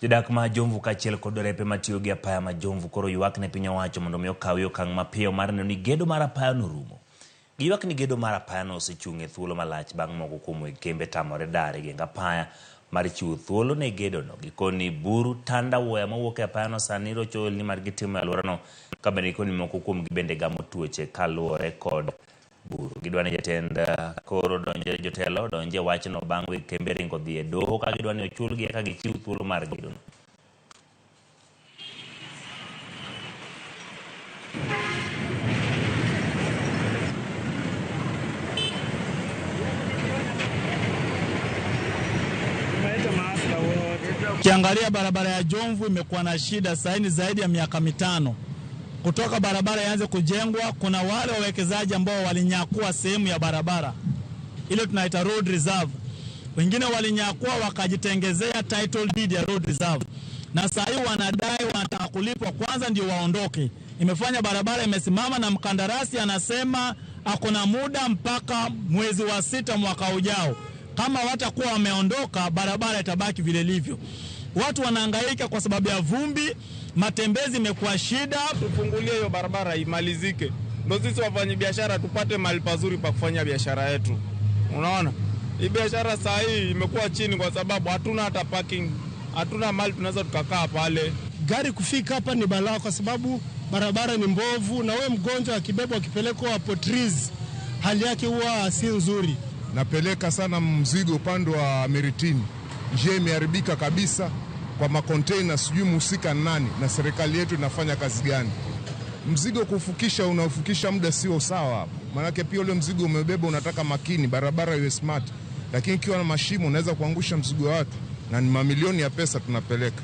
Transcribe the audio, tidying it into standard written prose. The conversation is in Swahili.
Jodak ma Jomvu kaachiel kod derepe matiyo gi apaya ma Jomvu koro ywak ne piny owacho mondo mi okaw okang' mapiyo mar neno ni gedo mar apaya no rumo. Giywak ni gedo mar apaya no osechung' e thuolo malach bang' moko kuom kembe tamore dare geng apaya mar chiwo thuolo ne gedo no. Gikoni buru tanda woya mawuok e apaya no sani rocho ni mar gitimo e alwora no, ka bende gikoni moko kuom gibende gamo tuoche kaluwore kod buru. Gidwani jatend koro donje jotelo donje wachno bang' kembe ringo dhi e doho ka gidwani ochulgi eka gichiw thuolo mar gedo no. Kiangalia barabara ya Jomvu imekuwa na shida saini zaidi ya miaka 5. Kutoka barabara ianze kujengwa, kuna wale wawekezaji ambao walinyakua sehemu ya barabara ile tunaita road reserve. Wengine walinyakua wakajitengezea title deed ya road reserve, na sasa hivi wanadai wanataka kulipwa kwanza ndio waondoke. Imefanya barabara imesimama, na mkandarasi anasema akona muda mpaka mwezi wa 6 mwaka ujao. Kama watakuwa wameondoka, barabara itabaki vile ilivyo. Watu wanahangaika kwa sababu ya vumbi, matembezi imekuwa shida. Tufungulie hiyo barabara imalizike, ndio sisi wafanyabiashara tupate mahali pazuri pa kufanya biashara yetu. Unaona? Hii biashara saa hii imekuwa chini kwa sababu hatuna hata parking, hatuna mahali tunaweza tukakaa pale. Gari kufika hapa ni balaa kwa sababu barabara ni mbovu, na wewe mgonjwa akibebwa akipelekwa hapo Trees, hali yake huwa si nzuri. Napeleka sana mzigo upande wa Meritini. Njia imeharibika kabisa kwa makonteina, sijui mhusika nani na serikali yetu inafanya kazi gani. Mzigo kufukisha unafukisha muda sio sawa. Maana pia ule mzigo umebeba unataka makini, barabara iwe smart. Lakini ikiwa na mashimo unaweza kuangusha mzigo wa watu, na ni mamilioni ya pesa tunapeleka.